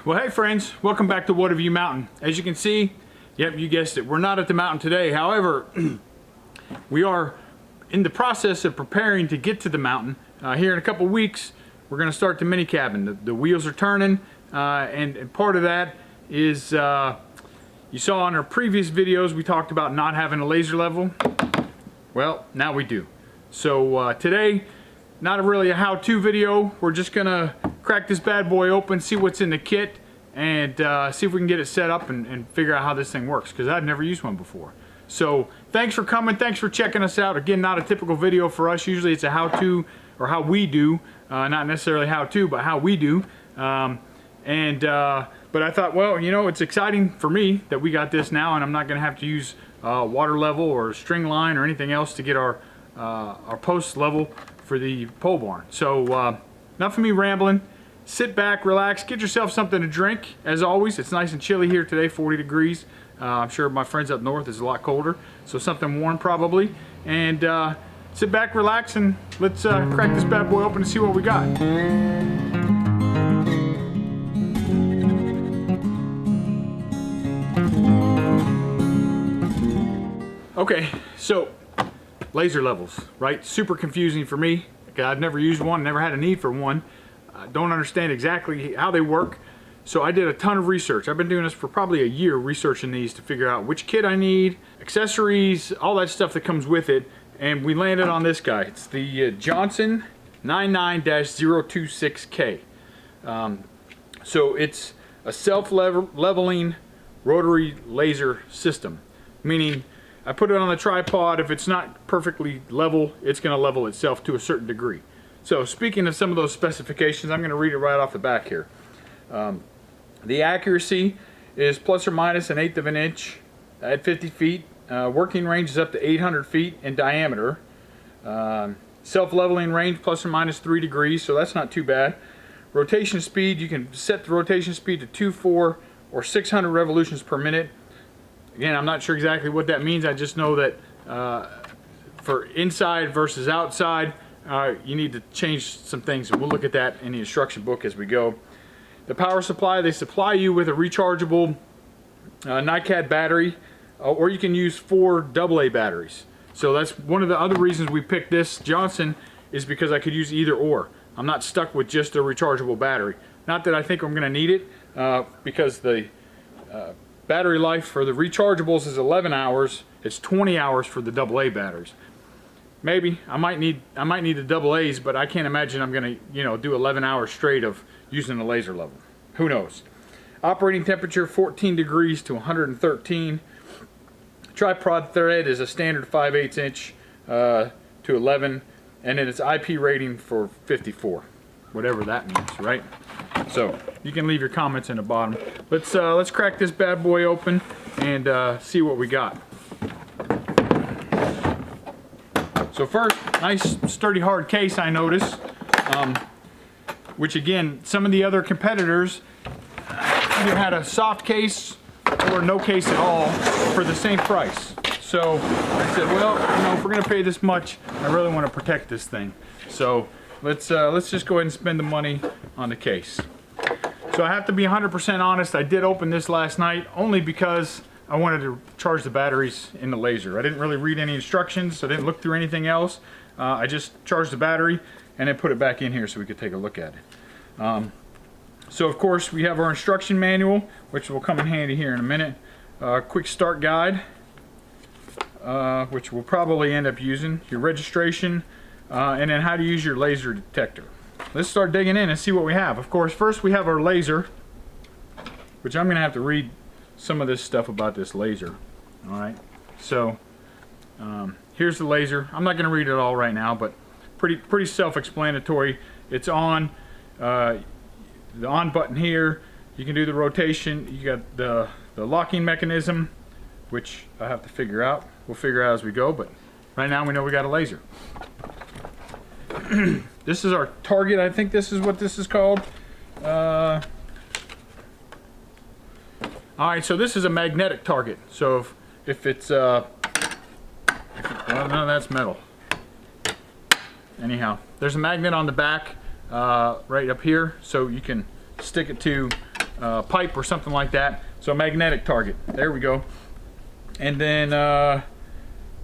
Well, hey friends, welcome back to Watavue Mountain. As you can see, yep, you guessed it, we're not at the mountain today. However, we are in the process of preparing to get to the mountain. Here in a couple weeks, we're going to start the mini cabin. The wheels are turning, and part of that is, you saw on our previous videos, we talked about not having a laser level. Well, now we do. So today, not really a how-to video. We're just gonna crack this bad boy open, see what's in the kit, and see if we can get it set up and figure out how this thing works, because I've never used one before. So thanks for coming, thanks for checking us out. Again, not a typical video for us. Usually it's a how-to or how we do, not necessarily how-to, but how we do. But I thought, well, you know, it's exciting for me that we got this now, and I'm not gonna have to use water level or string line or anything else to get our post level for the pole barn. So enough of me rambling. Sit back, relax, get yourself something to drink. As always, it's nice and chilly here today, 40 degrees. I'm sure my friends up north is a lot colder, so something warm probably. And sit back, relax, and let's crack this bad boy open and see what we got. Okay, so laser levels, right? Super confusing for me. I've never used one, never had a need for one. Don't understand exactly how they work. So I did a ton of research. I've been doing this for probably a year, researching these to figure out which kit I need, accessories, all that stuff that comes with it. And we landed on this guy. It's the Johnson 99-026K. So it's a self-leveling rotary laser system, meaning I put it on the tripod. If it's not perfectly level, it's going to level itself to a certain degree. So speaking of some of those specifications, I'm going to read it right off the back here. The accuracy is plus or minus 1/8 of an inch at 50 feet. Working range is up to 800 feet in diameter. Self-leveling range plus or minus 3 degrees, so that's not too bad. Rotation speed, you can set the rotation speed to 2, 4, or 600 revolutions per minute. Again, I'm not sure exactly what that means. I just know that for inside versus outside, you need to change some things, and we'll look at that in the instruction book as we go. The power supply, they supply you with a rechargeable NiCad battery, or you can use 4 AA batteries. So that's one of the other reasons we picked this Johnson, is because I could use either or. I'm not stuck with just a rechargeable battery. Not that I think I'm going to need it, because the battery life for the rechargeables is 11 hours. It's 20 hours for the AA batteries. Maybe I might need the AA's, but I can't imagine I'm gonna, you know, do 11 hours straight of using the laser level. Who knows? Operating temperature 14 degrees to 113. Tripod thread is a standard 5/8 inch to 11, and then it's IP rating for 54, whatever that means, right? So you can leave your comments in the bottom. Let's crack this bad boy open and see what we got. So first, nice sturdy hard case I noticed, which again, some of the other competitors either had a soft case or no case at all for the same price. So I said, well, you know, if we're gonna pay this much, I really want to protect this thing. So let's just go ahead and spend the money on the case. So I have to be 100% honest, I did open this last night only because I wanted to charge the batteries in the laser. I didn't really read any instructions, so I didn't look through anything else. I just charged the battery and then put it back in here so we could take a look at it. So of course we have our instruction manual, which will come in handy here in a minute. Quick start guide, which we'll probably end up using. Your registration, and then how to use your laser detector. Let's start digging in and see what we have. Of course, first we have our laser, which I'm going to have to read some of this stuff about this laser. Alright, so here's the laser. I'm not going to read it all right now, but pretty self-explanatory. It's on, the on button here. You can do the rotation. You got the locking mechanism, which I have to figure out. We'll figure out as we go, but right now we know we got a laser. This is our target. I think this is what this is called. Alright, so this is a magnetic target. So if it's, well, no, that's metal. Anyhow, there's a magnet on the back right up here, so you can stick it to pipe or something like that. So magnetic target. There we go. And then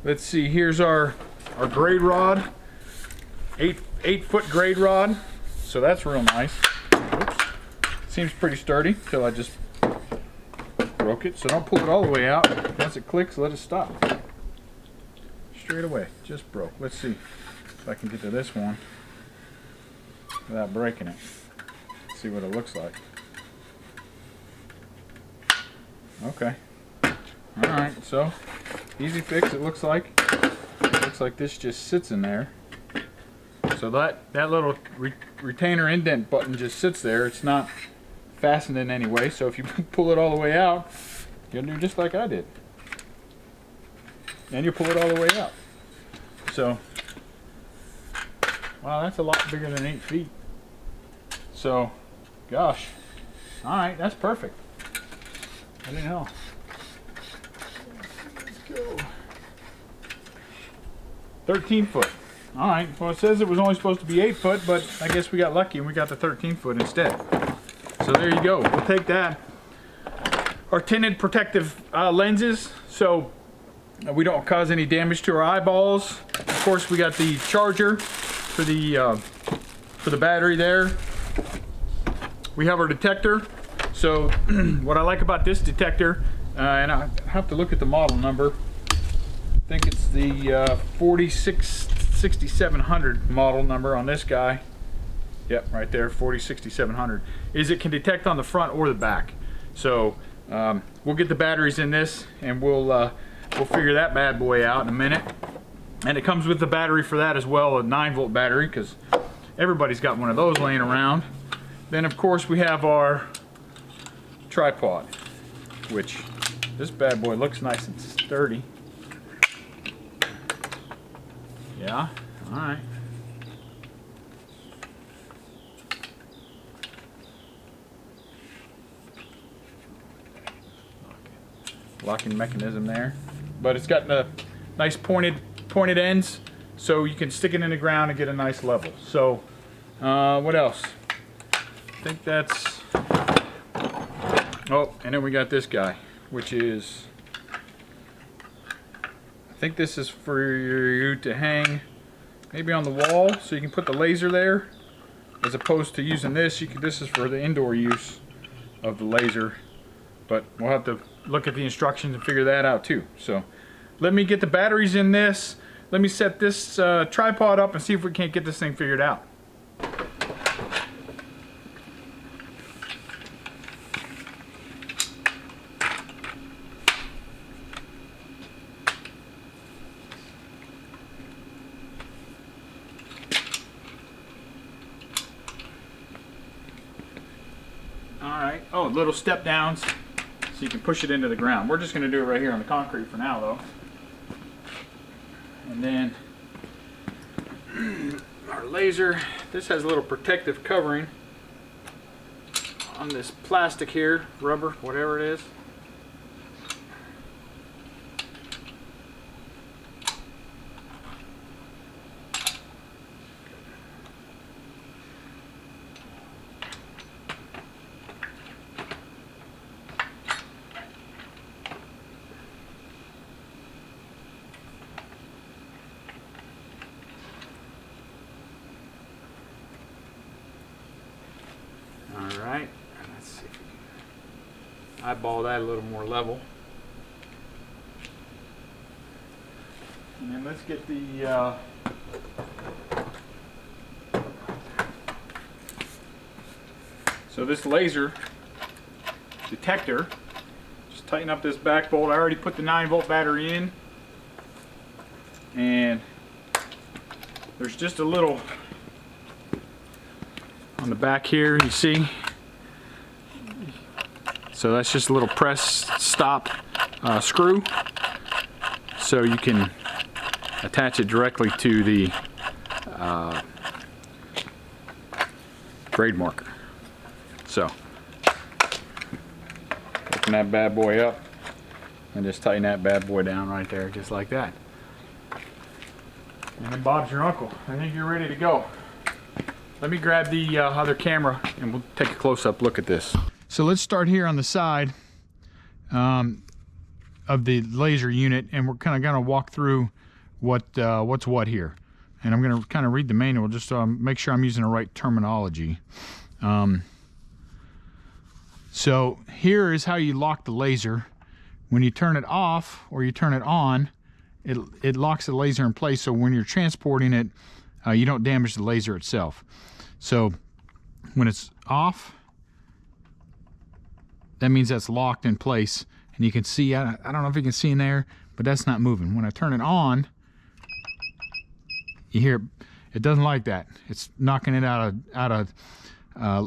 let's see. Here's our grade rod. 8-foot grade rod. So that's real nice. Oops. Seems pretty sturdy till I just broke it. So don't pull it all the way out. Once it clicks, let it stop. Straight away. Just broke. Let's see if I can get to this one without breaking it. See what it looks like. Okay. Alright, so easy fix it looks like. Looks like this just sits in there. So that little retainer indent button just sits there. It's not fastened in any way. So if you pull it all the way out, you'll do just like I did. And you pull it all the way out. So, wow, that's a lot bigger than 8 feet. So, gosh. Alright, that's perfect. I didn't know. Let's go. 13 foot. Alright, well it says it was only supposed to be 8 foot, but I guess we got lucky and we got the 13 foot instead. So there you go. We'll take that. Our tinted protective lenses, so we don't cause any damage to our eyeballs. Of course, we got the charger for the battery there. We have our detector. So what I like about this detector, and I have to look at the model number. I think it's the 6700 model number on this guy. Yep, right there, 6700. Is it can detect on the front or the back. So we'll get the batteries in this, and we'll figure that bad boy out in a minute. And it comes with the battery for that as well, a 9-volt battery, because everybody's got one of those laying around. Then of course we have our tripod, which this bad boy looks nice and sturdy. Yeah, all right. Locking mechanism there, but it's got the nice pointed ends, so you can stick it in the ground and get a nice level. So what else? I think that's, oh, and then we got this guy, which is, I think this is for you to hang maybe on the wall, so you can put the laser there, as opposed to using this. This is for the indoor use of the laser, but we'll have to look at the instructions and figure that out too. So let me get the batteries in this. Let me set this tripod up and see if we can't get this thing figured out. Alright, oh, little step downs so you can push it into the ground. We're just going to do it right here on the concrete for now though. And then our laser, this has a little protective covering on this plastic here, rubber, whatever it is. Alright, let's see if we can eyeball that a little more level. And then let's get the so this laser detector, just tighten up this back bolt. I already put the 9-volt battery in, and there's just a little on the back here, you see. So that's just a little press stop screw, so you can attach it directly to the grade marker. So open that bad boy up and just tighten that bad boy down right there, just like that. And then Bob's your uncle. I think you're ready to go. Let me grab the other camera and we'll take a close-up look at this. So let's start here on the side of the laser unit, and we're kind of going to walk through what's what here. And I'm going to kind of read the manual just so I make sure I'm using the right terminology. So here is how you lock the laser. When you turn it off or you turn it on, it locks the laser in place, so when you're transporting it, you don't damage the laser itself. So when it's off, that means that's locked in place, and you can see, I don't know if you can see in there, but that's not moving. When I turn it on, you hear it doesn't like that. It's knocking it out of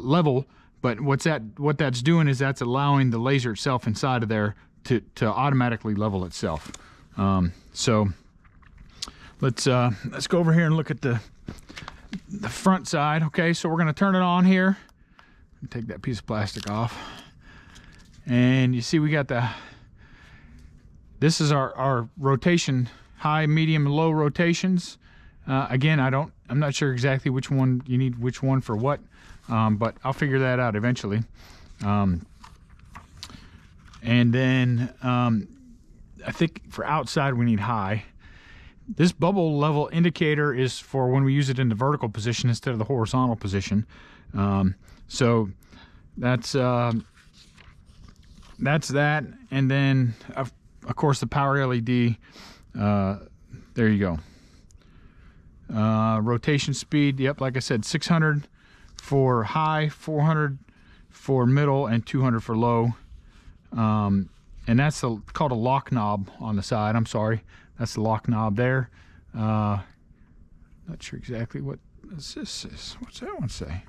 level, but what that's doing is that's allowing the laser itself inside of there to automatically level itself. So let's go over here and look at the front side. Okay, so we're going to turn it on here. Take that piece of plastic off. And you see we got this is our rotation, high, medium, and low rotations. Again, I'm not sure exactly which one you need, which one for what, but I'll figure that out eventually. And then I think for outside we need high. This bubble level indicator is for when we use it in the vertical position instead of the horizontal position. So that's that, and then of course the power LED. There you go. Rotation speed, yep, like I said, 600 for high, 400 for middle, and 200 for low. And that's called a lock knob on the side. I'm sorry, that's the lock knob there. Not sure exactly what this is. What's that one say?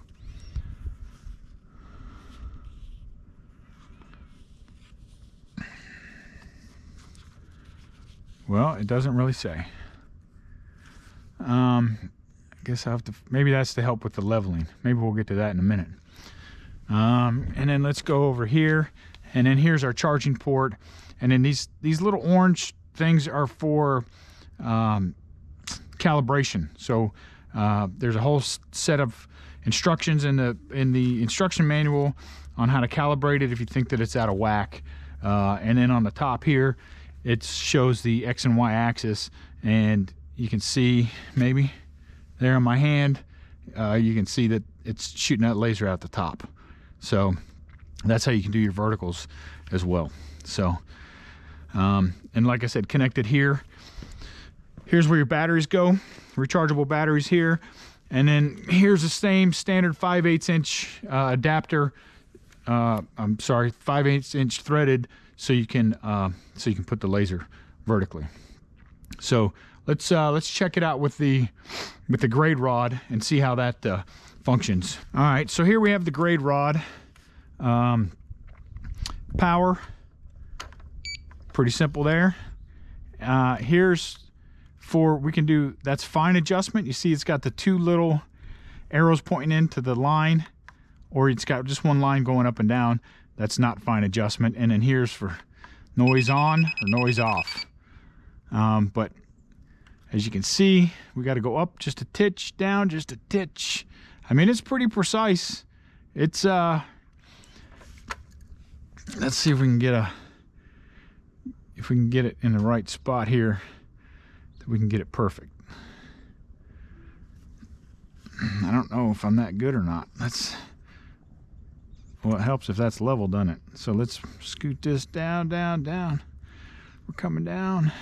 Well, it doesn't really say. I guess I have to, maybe that's to help with the leveling. Maybe we'll get to that in a minute. And then let's go over here, and then here's our charging port, and then these little orange things are for calibration. So there's a whole set of instructions in the instruction manual on how to calibrate it if you think that it's out of whack. And then on the top here, it shows the X and Y axis, and you can see maybe there on my hand, you can see that it's shooting that laser out the top. So that's how you can do your verticals as well. So and like I said, connected here, here's where your batteries go, rechargeable batteries here, and then here's the same standard 5/8 inch adapter, 5/8 inch threaded, so you can put the laser vertically. So let's check it out with the grade rod and see how that functions. All right, so here we have the grade rod. Power, pretty simple there. Here's we can do, that's fine adjustment. You see it's got the two little arrows pointing into the line, or it's got just one line going up and down. That's not fine adjustment. And then here's for noise on or noise off. But as you can see, we got to go up just a titch, down just a titch. I mean, it's pretty precise. It's let's see if we can get it in the right spot here, that we can get it perfect. I don't know if I'm that good or not. Well, it helps if that's level, doesn't it? So let's scoot this down, down, down. We're coming down.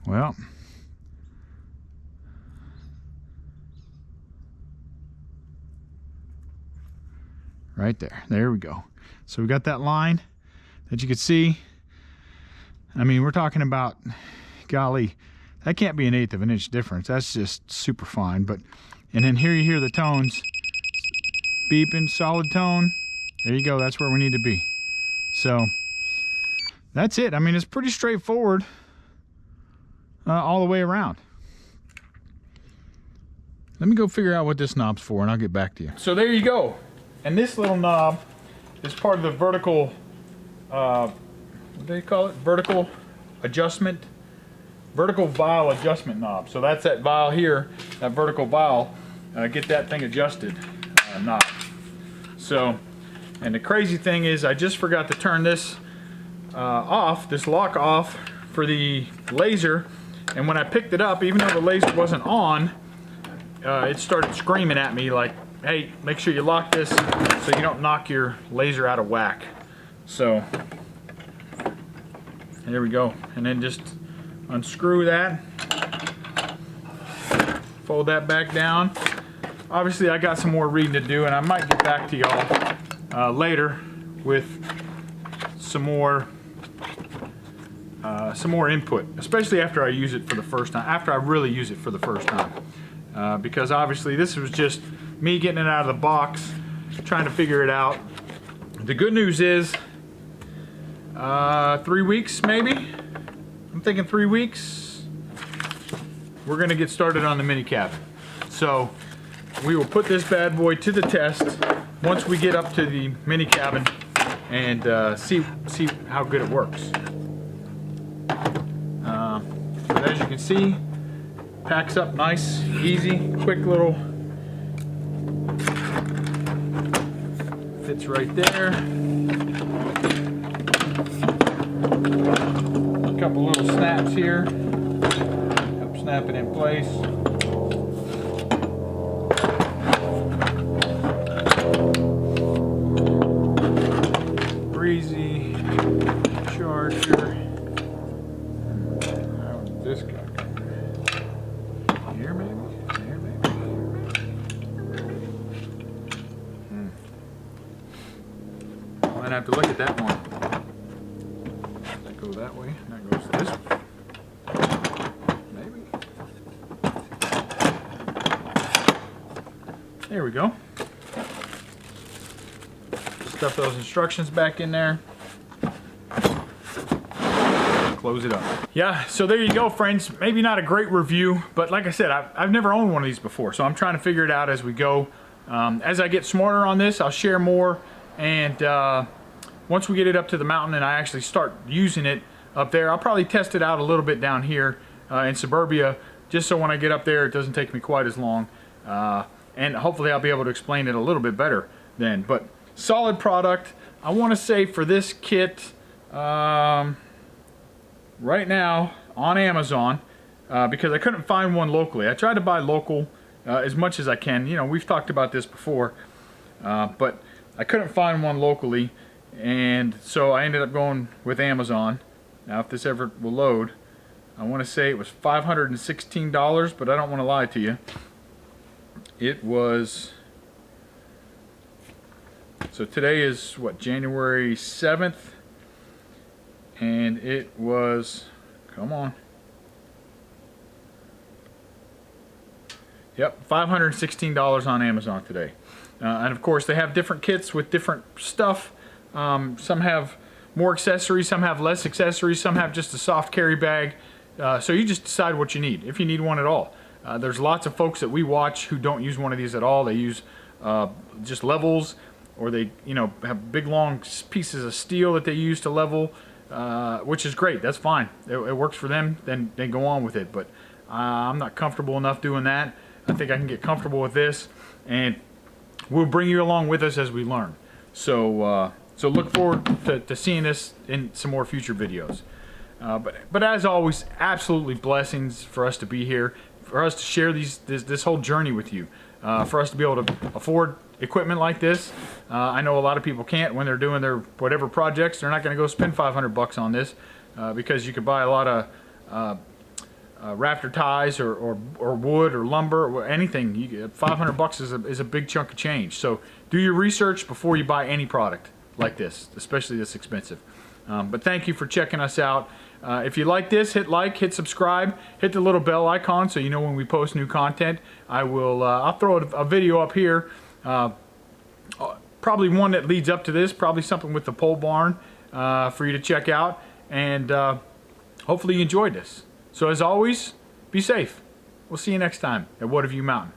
Well, right there. There we go. So we got that line that you can see. I mean, we're talking about, golly, that can't be 1/8 of an inch difference. That's just super fine. But, and then here you hear the tones. Beeping, solid tone. There you go, that's where we need to be. So that's it. I mean, it's pretty straightforward all the way around. Let me go figure out what this knob's for, and I'll get back to you. So there you go. And this little knob is part of the vertical, what do they call it? Vertical adjustment, vertical vial adjustment knob. So that's that vial here, that vertical vial. Get that thing adjusted knob. So, and the crazy thing is I just forgot to turn this off, this lock off for the laser, and when I picked it up, even though the laser wasn't on, it started screaming at me like, hey, make sure you lock this so you don't knock your laser out of whack. So there we go, and then just unscrew that, fold that back down. Obviously I got some more reading to do, and I might get back to y'all later with some more input, especially after I use it for the first time, after I really use it for the first time, because obviously this was just me getting it out of the box, trying to figure it out. The good news is 3 weeks maybe, I'm thinking 3 weeks, we're gonna get started on the mini cabin. So we will put this bad boy to the test once we get up to the mini cabin and see how good it works. But as you can see, packs up nice, easy, quick little, fits right there. A couple little snaps here, help snap it in place. Breezy charger. How did this guy come here? Maybe? Here maybe? I might have to look at that one. Does that go that way? That goes this way. Maybe. There we go. Stuff those instructions back in there. Close it up. Yeah, so there you go, friends. Maybe not a great review, but like I said, I've never owned one of these before, so I'm trying to figure it out as we go. As I get smarter on this, I'll share more, and once we get it up to the mountain and I actually start using it up there, I'll probably test it out a little bit down here in suburbia, just so when I get up there it doesn't take me quite as long, and hopefully I'll be able to explain it a little bit better then. But solid product. I want to say for this kit, right now on Amazon, because I couldn't find one locally. I tried to buy local as much as I can. You know, we've talked about this before, but I couldn't find one locally, and so I ended up going with Amazon. Now, if this ever will load, I want to say it was $516, but I don't want to lie to you. It was... So today is what, January 7th, and it was, come on, yep, $516 on Amazon today. And of course they have different kits with different stuff. Some have more accessories, some have less accessories, some have just a soft carry bag. So you just decide what you need, if you need one at all. There's lots of folks that we watch who don't use one of these at all. They use just levels, or they, you know, have big long pieces of steel that they use to level, which is great. That's fine. It works for them. Then they go on with it. But I'm not comfortable enough doing that. I think I can get comfortable with this, and we'll bring you along with us as we learn. So so look forward to seeing this in some more future videos. But as always, absolutely blessings for us to be here, for us to share this whole journey with you, for us to be able to afford equipment like this. I know a lot of people can't when they're doing their whatever projects. They're not going to go spend 500 bucks on this, because you could buy a lot of rafter ties or wood or lumber or anything. 500 bucks is a big chunk of change. So do your research before you buy any product like this, especially this expensive. But thank you for checking us out. If you like this, hit like, hit subscribe, hit the little bell icon so you know when we post new content. I'll throw a video up here, probably one that leads up to this, probably something with the pole barn for you to check out, and hopefully you enjoyed this. So as always, be safe. We'll see you next time at Watavue Mountain.